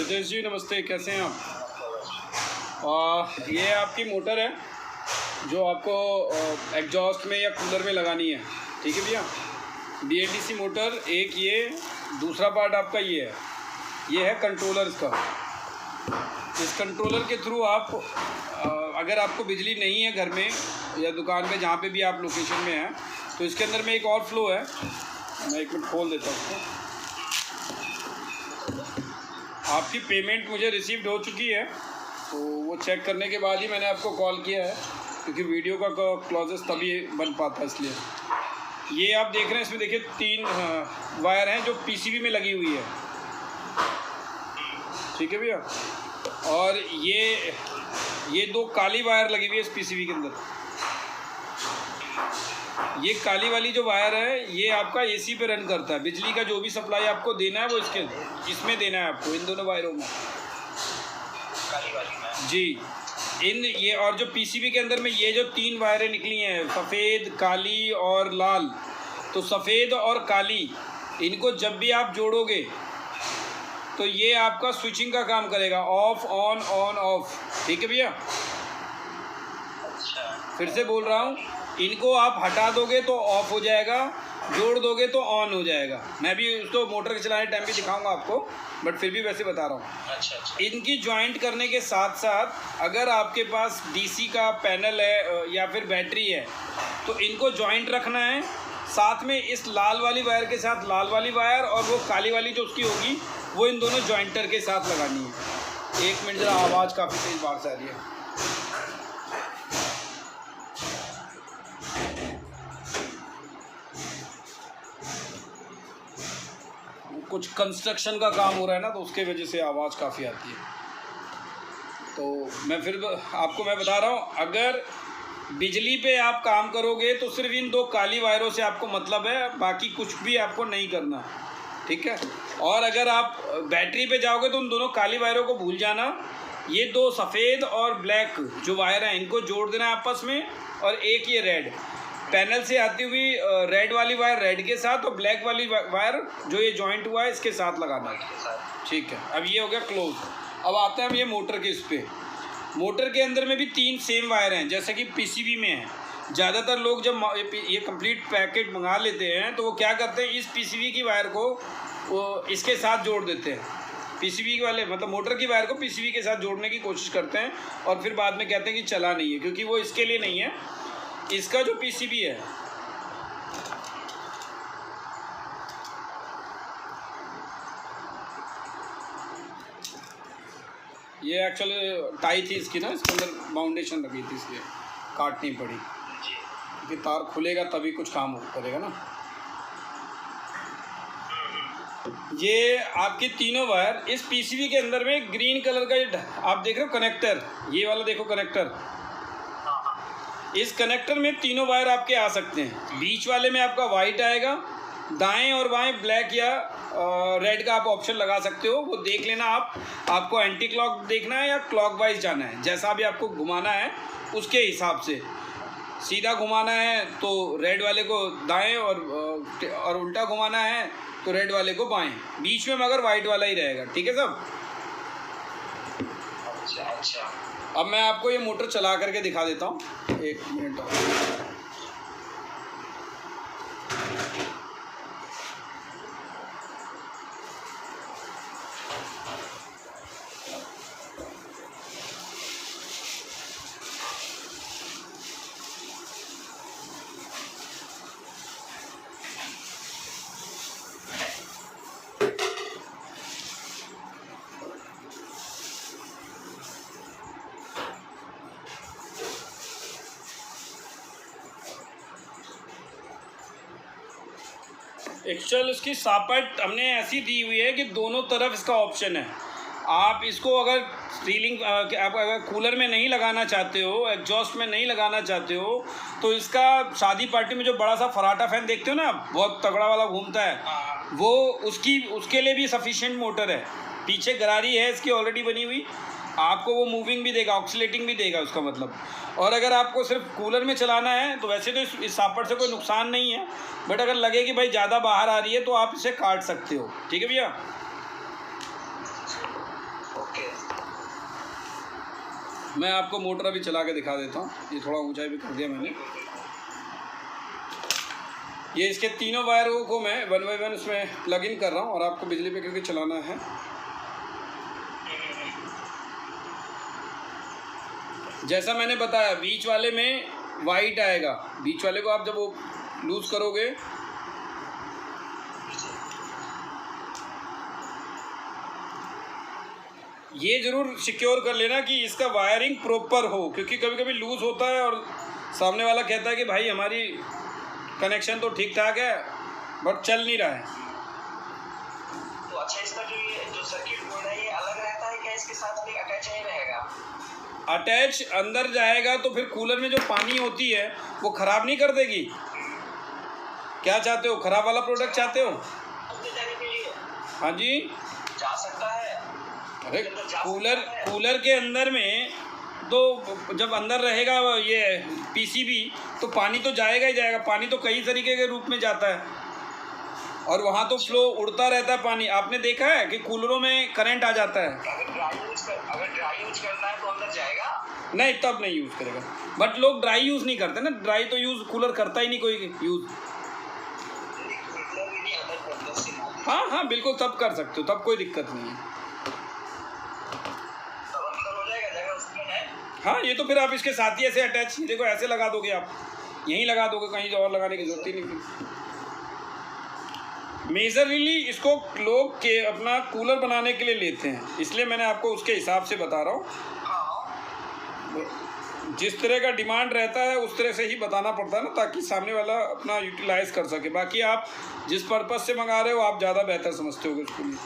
ब्रजेश जी नमस्ते, कैसे हैं आप? ये आपकी मोटर है जो आपको एग्जॉस्ट में या कूलर में लगानी है, ठीक है भैया। BLDC मोटर एक, ये दूसरा पार्ट आपका ये है कंट्रोलर का। इस कंट्रोलर के थ्रू आप अगर आपको बिजली नहीं है घर में या दुकान पे, जहाँ पे भी आप लोकेशन में हैं, तो इसके अंदर में एक और फ्लो है। मैं एक मिनट खोल देता हूँ उसको। आपकी पेमेंट मुझे रिसीव्ड हो चुकी है, तो वो चेक करने के बाद ही मैंने आपको कॉल किया है, क्योंकि वीडियो का क्लॉजेस तभी बन पाता है, इसलिए। ये आप देख रहे हैं, इसमें देखिए 3 वायर हैं जो PCB में लगी हुई है, ठीक है भैया। और ये 2 काली वायर लगी हुई है इस PCB के अंदर। ये काली वाली जो वायर है ये आपका AC पे रन करता है। बिजली का जो भी सप्लाई आपको देना है वो इसमें देना है आपको, इन दोनों वायरों में, काली वाली में जी। ये और जो PCB के अंदर में ये जो 3 वायरें निकली हैं, सफ़ेद, काली और लाल, तो सफ़ेद और काली इनको जब भी आप जोड़ोगे तो ये आपका स्विचिंग का काम करेगा, ऑफ ऑन ऑन ऑफ, ठीक है भैया। अच्छा, फिर से बोल रहा हूँ, इनको आप हटा दोगे तो ऑफ हो जाएगा, जोड़ दोगे तो ऑन हो जाएगा। मैं भी उसको मोटर के चलाने टाइम भी दिखाऊंगा आपको, बट फिर भी वैसे बता रहा हूँ। अच्छा। इनकी जॉइंट करने के साथ साथ अगर आपके पास DC का पैनल है या फिर बैटरी है, तो इनको जॉइंट रखना है। साथ में इस लाल वाली वायर के साथ लाल वाली वायर, और वो काली वाली जो उसकी होगी वो इन दोनों जॉइंटर के साथ लगानी है। 1 मिनट, ज़रा आवाज़ काफ़ी तेज़ बाहर से आ रही है। कुछ कंस्ट्रक्शन का काम हो रहा है ना, तो उसके वजह से आवाज़ काफ़ी आती है। तो मैं फिर आपको बता रहा हूँ, अगर बिजली पे आप काम करोगे तो सिर्फ इन 2 काली वायरों से आपको मतलब है, बाकी कुछ भी आपको नहीं करना, ठीक है। और अगर आप बैटरी पे जाओगे तो उन दोनों काली वायरों को भूल जाना। ये 2 सफ़ेद और ब्लैक जो वायर हैं इनको जोड़ देना आपस में, और एक ये रेड पैनल से आती हुई रेड वाली वायर रेड के साथ, और ब्लैक वाली वायर जो ये जॉइंट हुआ है इसके साथ लगाना है, ठीक है। अब ये हो गया क्लोज। अब आते हैं हम ये मोटर के इस पे। मोटर के अंदर में भी 3 सेम वायर हैं, जैसे कि PCB में है। ज़्यादातर लोग जब ये कंप्लीट पैकेट मंगा लेते हैं तो वो क्या करते हैं, इस PCB की वायर को वो इसके साथ जोड़ देते हैं। PCB वाले मतलब मोटर की वायर को PCB के साथ जोड़ने की कोशिश करते हैं, और फिर बाद में कहते हैं कि चला नहीं है, क्योंकि वो इसके लिए नहीं है। इसका जो PCB है, ये एक्चुअली टाई थी इसकी ना, इसके अंदर बाउंडेशन लगी थी, इसलिए काटनी पड़ी, क्योंकि तार खुलेगा तभी कुछ काम करेगा ना। ये आपके तीनों वायर इस PCB के अंदर में ग्रीन कलर का आप देख रहे हो कनेक्टर, ये वाला देखो कनेक्टर, इस कनेक्टर में तीनों वायर आपके आ सकते हैं। बीच वाले में आपका वाइट आएगा, दाएं और बाएं ब्लैक या रेड का आप ऑप्शन लगा सकते हो, वो देख लेना आप। आपको एंटी क्लॉक देखना है या क्लॉकवाइज जाना है, जैसा भी आपको घुमाना है उसके हिसाब से। सीधा घुमाना है तो रेड वाले को दाएं, और उल्टा घुमाना है तो रेड वाले को बाएं। बीच में मगर वाइट वाला ही रहेगा, ठीक है सब। अच्छा। अब मैं आपको ये मोटर चला करके दिखा देता हूँ, 1 मिनट और। एक्चुअल इसकी सापट हमने ऐसी दी हुई है कि दोनों तरफ इसका ऑप्शन है। आप इसको अगर सीलिंग आप अगर कूलर में नहीं लगाना चाहते हो, एग्जॉस्ट में नहीं लगाना चाहते हो, तो इसका शादी पार्टी में जो बड़ा सा फराटा फैन देखते हो ना, बहुत तगड़ा वाला घूमता है, वो उसके लिए भी सफिशिएंट मोटर है। पीछे गरारी है इसकी ऑलरेडी बनी हुई, आपको वो मूविंग भी देगा, ऑक्सीलेटिंग भी देगा उसका मतलब। और अगर आपको सिर्फ कूलर में चलाना है तो वैसे तो इस सापट से कोई नुकसान नहीं है, बट अगर लगे कि भाई ज़्यादा बाहर आ रही है तो आप इसे काट सकते हो, ठीक है भैया। मैं आपको मोटर अभी चला के दिखा देता हूँ। ये थोड़ा ऊंचाई भी कर दिया मैंने। ये इसके तीनों वायरों को मैं 1 बाय 1 इसमें प्लग इन कर रहा हूँ और आपको बिजली पे करके चलाना है। जैसा मैंने बताया, बीच वाले में वाइट आएगा। बीच वाले को आप जब वो लूज करोगे, ये ज़रूर सिक्योर कर लेना कि इसका वायरिंग प्रॉपर हो, क्योंकि कभी कभी लूज़ होता है और सामने वाला कहता है कि भाई हमारी कनेक्शन तो ठीक ठाक है बट चल नहीं रहा है। तो अच्छा, इसका जो सर्किट बोर्ड है ये अलग रहता है क्या? इसके साथ में अटैच नहीं रहेगा? अटैच अंदर जाएगा तो फिर कूलर में जो पानी होती है वो ख़राब नहीं कर देगी। क्या चाहते हो, ख़राब वाला प्रोडक्ट चाहते हो? जाने के लिए हाँ जी, जा सकता है। अरे कूलर के अंदर में तो जब अंदर रहेगा ये पीसीबी तो पानी तो जाएगा ही जाएगा। पानी तो कई तरीके के रूप में जाता है और वहाँ तो फ्लो उड़ता रहता है पानी। आपने देखा है कि कूलरों में करंट आ जाता है। अगर ड्राई यूज करना है तो अंदर जाएगा? नहीं, तब नहीं यूज़ करेगा। बट लोग ड्राई यूज़ नहीं करते ना। ड्राई तो यूज़ कूलर करता ही नहीं कोई यूज़। हाँ हाँ, बिल्कुल तब कर सकते हो, तब कोई दिक्कत नहीं है। हाँ, ये तो फिर आप इसके साथ ही ऐसे अटैच, देखो ऐसे लगा दोगे, आप यहीं लगा दोगे, कहीं और लगाने की जरूरत ही नहीं। मेजरली इसको लोग के अपना कूलर बनाने के लिए लेते हैं, इसलिए मैंने आपको उसके हिसाब से बता रहा हूँ। जिस तरह का डिमांड रहता है उस तरह से ही बताना पड़ता है ना, ताकि सामने वाला अपना यूटिलाइज कर सके। बाकी आप जिस पर्पज़ से मंगा रहे हो आप ज़्यादा बेहतर समझते होगे उसके लिए।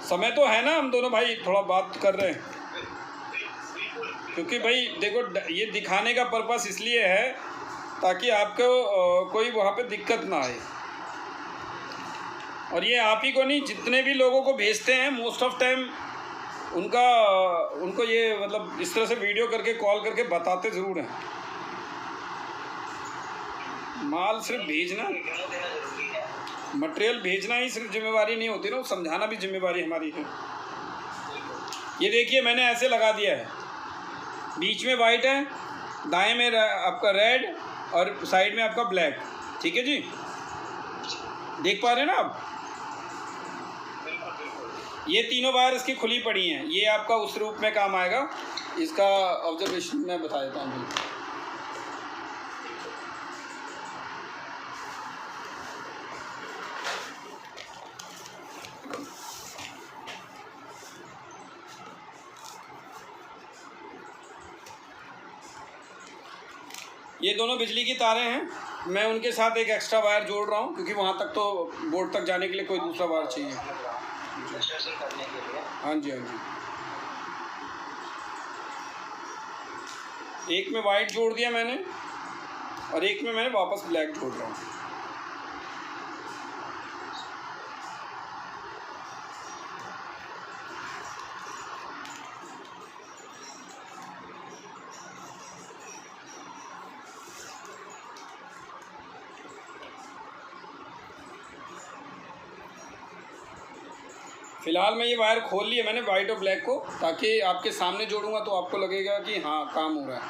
समय तो है ना, हम दोनों भाई थोड़ा बात कर रहे हैं, क्योंकि भाई देखो ये दिखाने का पर्पस इसलिए है ताकि आपको कोई वहाँ पे दिक्कत ना आए। और ये आप ही को नहीं, जितने भी लोगों को भेजते हैं मोस्ट ऑफ टाइम उनको ये मतलब इस तरह से वीडियो करके कॉल करके बताते ज़रूर हैं। माल सिर्फ भेजना, मटेरियल भेजना ही सिर्फ जिम्मेवारी नहीं होती ना, समझाना भी जिम्मेवारी हमारी है। ये देखिए मैंने ऐसे लगा दिया है, बीच में वाइट है, दाएं में आपका रेड और साइड में आपका ब्लैक। ठीक है जी, देख पा रहे हैं ना आप? ये तीनों वायर इसकी खुली पड़ी हैं। ये आपका उस रूप में काम आएगा। इसका ऑब्जर्वेशन मैं बता देता हूँ। ये दोनों बिजली की तारें हैं। मैं उनके साथ एक एक्स्ट्रा वायर जोड़ रहा हूँ, क्योंकि वहाँ तक तो बोर्ड तक जाने के लिए कोई दूसरा वायर चाहिए। हाँ जी, हाँ जी। एक में वाइट जोड़ दिया मैंने और एक में मैंने वापस ब्लैक जोड़ रहा हूँ। फ़िलहाल मैं ये वायर खोल लिया मैंने वाइट और ब्लैक को, ताकि आपके सामने जोड़ूंगा तो आपको लगेगा कि हाँ काम हो रहा है।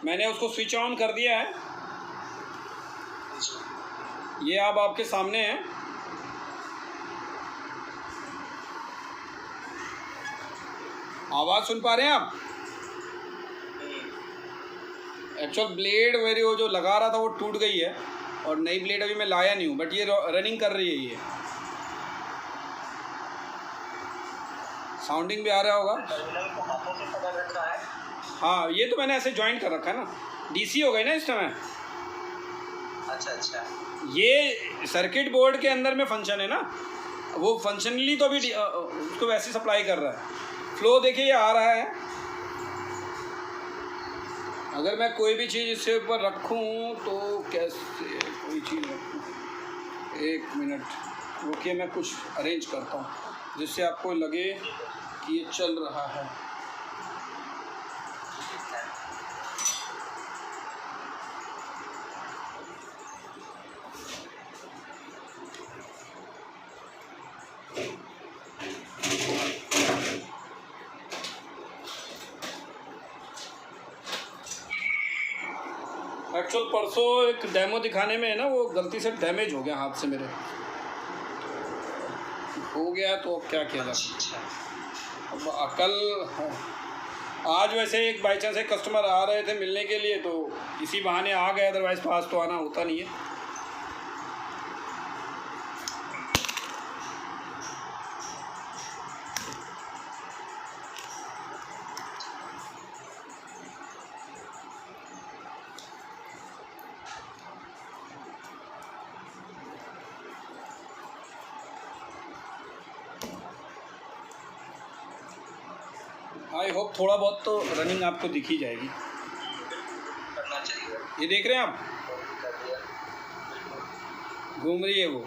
मैंने उसको स्विच ऑन कर दिया है। ये अब आपके सामने है। आवाज़ सुन पा रहे हैं आप? एक्चुअल ब्लेड मेरी वो जो लगा रहा था वो टूट गई है और नई ब्लेड अभी मैं लाया नहीं हूँ, बट ये रनिंग कर रही है। ये साउंडिंग भी आ रहा होगा। हाँ, ये तो मैंने ऐसे जॉइंट कर रखा है ना, डीसी हो गई ना इस समय। अच्छा अच्छा, ये सर्किट बोर्ड के अंदर में फंक्शन है ना, वो फंक्शनली तो अभी उसको वैसे सप्लाई कर रहा है। फ्लो देखिए ये आ रहा है। अगर मैं कोई भी चीज़ इससे ऊपर रखूँ तो कैसे कोई चीज़ रखूँ, एक मिनट रुकिए, मैं कुछ अरेंज करता हूँ जिससे आपको लगे कि ये चल रहा है। एक्चुअल परसों एक डेमो दिखाने में है ना, वो गलती से डैमेज हो गया हाथ से मेरे, हो गया तो अब क्या किया जाए। अब कल आज वैसे एक बाई चांस एक कस्टमर आ रहे थे मिलने के लिए, तो इसी बहाने आ गए, अदरवाइज़ पास तो आना होता नहीं है। आई होप थोड़ा बहुत तो रनिंग आपको दिख ही जाएगी। करना चाहिए। ये देख रहे हैं आप, घूम रही है वो,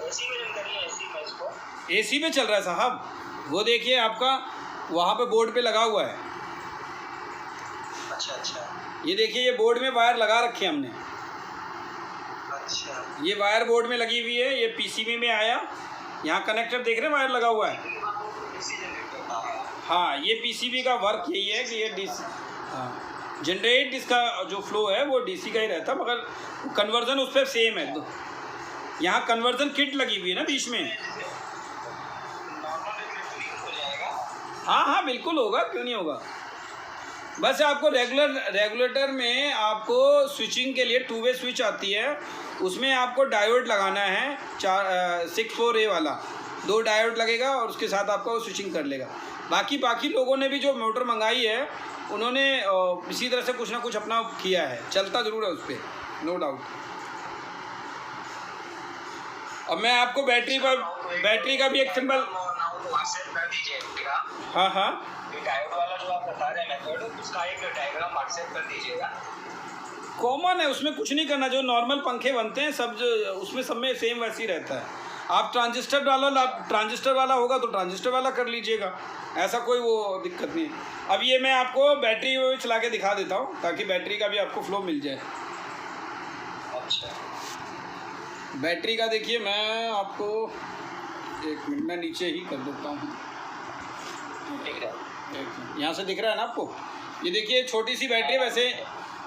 एसी में रन करिए, एसी में इसको, एसी में चल रहा है साहब। वो देखिए आपका वहाँ पे बोर्ड पे लगा हुआ है। अच्छा अच्छा, ये देखिए, ये बोर्ड में वायर लगा रखी है हमने। अच्छा, ये वायर बोर्ड में लगी हुई है, ये पीसीबी में आया, यहाँ कनेक्टर देख रहे हैं वायर लगा हुआ है। हाँ, ये पीसीबी का वर्क यही है कि ये डीसी, हाँ, जनरेट इसका जो फ्लो है वो डीसी का ही रहता है, मगर कन्वर्जन उस पर सेम है। यहाँ कन्वर्जन किट लगी हुई है ना बीच में। हाँ हाँ बिल्कुल होगा, क्यों नहीं होगा। बस आपको रेगुलेटर में आपको स्विचिंग के लिए 2 वे स्विच आती है, उसमें आपको डायोड लगाना है, 64A वाला 2 डायोड लगेगा और उसके साथ आपका वो स्विचिंग कर लेगा। बाकी लोगों ने भी जो मोटर मंगाई है उन्होंने इसी तरह से कुछ ना कुछ अपना किया है, चलता ज़रूर है उस पर, नो डाउट। अब मैं आपको बैटरी का भी एक सिंबल, हाँ हाँ, डायोड वाला जो आप बता रहे हैं मेथड, उसका एक डायग्राम व्हाट्सएप कर दीजिएगा। कॉमन है, उसमें कुछ नहीं करना, जो नॉर्मल पंखे बनते हैं सब जो उसमें सब में सेम वैसे ही रहता है। आप ट्रांजिस्टर वाला होगा तो ट्रांजिस्टर वाला कर लीजिएगा, ऐसा कोई वो दिक्कत नहीं है। अब ये मैं आपको बैटरी चला के दिखा देता हूँ ताकि बैटरी का भी आपको फ्लो मिल जाए। अच्छा, बैटरी का देखिए, मैं आपको 1 मिनट में नीचे ही कर देता हूँ। ठीक है, यहाँ से दिख रहा है ना आपको, ये देखिए छोटी सी बैटरी, वैसे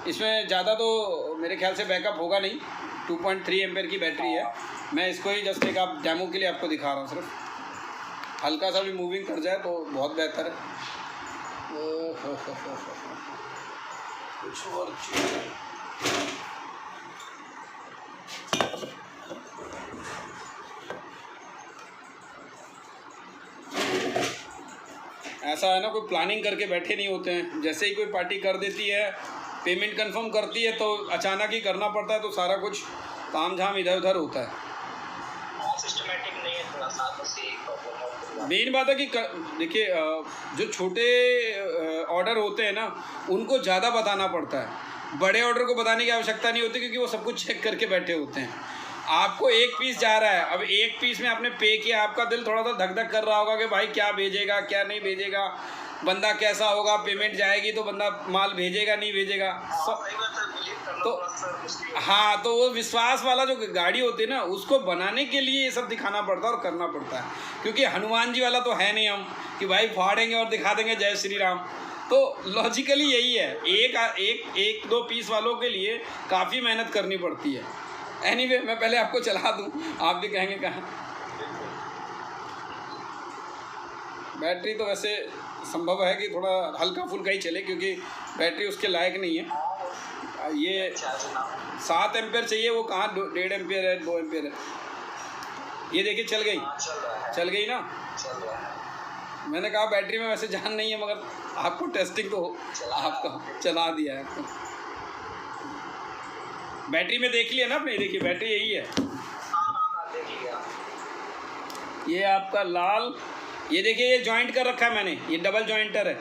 इसमें ज़्यादा तो मेरे ख्याल से बैकअप होगा नहीं, 2.3 एम्पेयर की बैटरी है। मैं इसको ही जस्ट एक आप डेमो के लिए आपको दिखा रहा हूँ, सिर्फ हल्का सा भी मूविंग कर जाए तो बहुत बेहतर है। कुछ और ऐसा है ना, कोई प्लानिंग करके बैठे नहीं होते हैं, जैसे ही कोई पार्टी कर देती है, पेमेंट कंफर्म करती है तो अचानक ही करना पड़ता है, तो सारा कुछ ताम झाम इधर उधर होता है, सिस्टमैटिक नहीं है थोड़ा सा, बस यही प्रॉब्लम है। मेन बात है कि देखिए जो छोटे ऑर्डर होते हैं ना उनको ज़्यादा बताना पड़ता है, बड़े ऑर्डर को बताने की आवश्यकता नहीं होती क्योंकि वो सब कुछ चेक करके बैठे होते हैं। आपको 1 पीस जा रहा है, अब 1 पीस में आपने पे किया, आपका दिल थोड़ा सा धक धक कर रहा होगा कि भाई क्या भेजेगा क्या नहीं भेजेगा, बंदा कैसा होगा, पेमेंट जाएगी तो बंदा माल भेजेगा नहीं भेजेगा, तो हाँ, तो वो विश्वास वाला जो गाड़ी होती है ना उसको बनाने के लिए ये सब दिखाना पड़ता है और करना पड़ता है, क्योंकि हनुमान जी वाला तो है नहीं हम कि भाई फाड़ेंगे और दिखा देंगे जय श्री राम। तो लॉजिकली यही है, एक 2 पीस वालों के लिए काफ़ी मेहनत करनी पड़ती है। एनीवे, मैं पहले आपको चला दूं, आप भी कहेंगे कहाँ। बैटरी तो वैसे संभव है कि थोड़ा हल्का फुल्का ही चले क्योंकि बैटरी उसके लायक नहीं है। ये 7 एम्पेयर चाहिए, वो कहाँ 1.5 एम्पेयर है, 2 एम्पेयर है। ये देखिए चल गई, चल गई ना। मैंने कहा बैटरी में वैसे जान नहीं है, मगर आपको टेस्टिंग तो आपका चला दिया है आपको। बैटरी में देख लिया ना आपने, देखिए बैटरी यही है। ये आपका लाल, ये देखिए ये जॉइंट कर रखा है मैंने, ये डबल जॉइंटर है,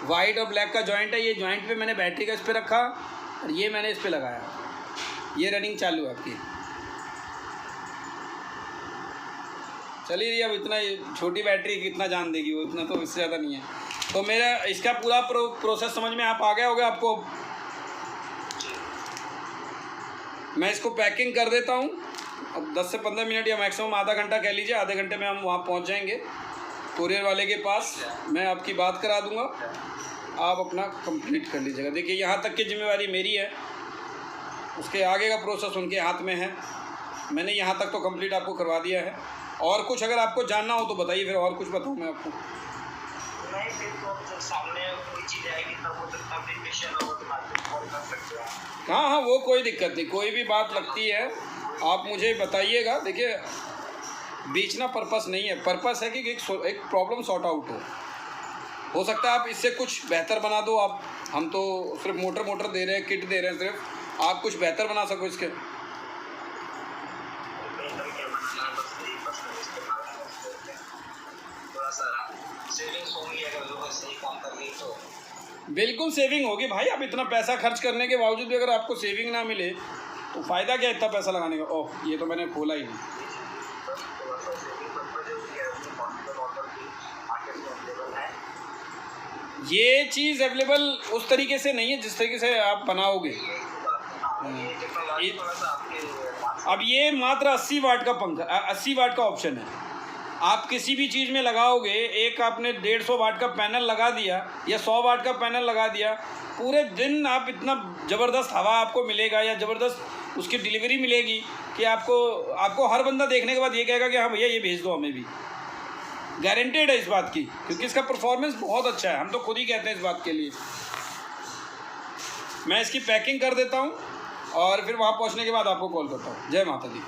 वाइट और ब्लैक का जॉइंट है। ये जॉइंट पे मैंने बैटरी का इस पर रखा और ये मैंने इस पर लगाया, ये रनिंग चालू है आपकी। चली रही, अब इतना छोटी बैटरी कितना जान देगी, वो इतना तो इससे ज़्यादा नहीं है। तो मेरा इसका पूरा प्रोसेस समझ में आप आ गया होगा आपको। मैं इसको पैकिंग कर देता हूँ, अब 10 से 15 मिनट या मैक्सिमम आधा घंटा कह लीजिए, आधे घंटे में हम वहाँ पहुँच जाएंगे कुरियर वाले के पास। मैं आपकी बात करा दूँगा आप अपना कंप्लीट कर लीजिएगा। देखिए यहाँ तक की जिम्मेवारी मेरी है, उसके आगे का प्रोसेस उनके हाथ में है। मैंने यहाँ तक तो कंप्लीट आपको करवा दिया है। और कुछ अगर आपको जानना हो तो बताइए, फिर और कुछ बताऊँ मैं आपको। नहीं, फिर तो जब सामने कोई चीज़ आएगी तब वो तब भी पेशेंट हो तो बात कॉल कर सकते हैं। हाँ हाँ, वो कोई दिक्कत नहीं, कोई भी बात लगती है आप मुझे बताइएगा। देखिए बेचना पर्पस नहीं है, पर्पस है कि एक प्रॉब्लम सॉर्ट आउट हो सकता है आप इससे कुछ बेहतर बना दो। आप, हम तो सिर्फ मोटर दे रहे हैं, किट दे रहे हैं, सिर्फ आप कुछ बेहतर बना सको इसके। बेहतर क्या बनाना है, बस यही पर्सनल इस्तेमाल करते हैं। थोड़ा सा सेविंग्स होंगी अगर लोग सही काम कर ली तो। बिल्कुल सेविंग होगी भाई। आप इतना पैसा खर्च करने के बावजूद भी अगर आपको सेविंग ना मिले तो फ़ायदा क्या इतना पैसा लगाने का। ओह, ये तो मैंने खोला ही नहीं। थोड़ा सा सेविंग पर्पज है, उसके पॉसिबल ऑर्डर भी मार्केट में अवेलेबल है। ये चीज़ अवेलेबल उस तरीके से नहीं है जिस तरीके से आप बनाओगे। ये टेक्नोलॉजी थोड़ा सा आपके अब ये मात्र 80 वाट का पंखा, 80 वाट का ऑप्शन है। आप किसी भी चीज़ में लगाओगे, एक आपने 150 वाट का पैनल लगा दिया या 100 वाट का पैनल लगा दिया, पूरे दिन आप इतना ज़बरदस्त हवा आपको मिलेगा या ज़बरदस्त उसकी डिलीवरी मिलेगी कि आपको हर बंदा देखने के बाद ये कहेगा कि हाँ भैया ये भेज दो हमें भी। गारंटेड है इस बात की, क्योंकि इसका परफॉर्मेंस बहुत अच्छा है। हम तो खुद ही कहते हैं इस बात के लिए। मैं इसकी पैकिंग कर देता हूँ और फिर वहाँ पहुँचने के बाद आपको कॉल करता हूँ। जय माता दी।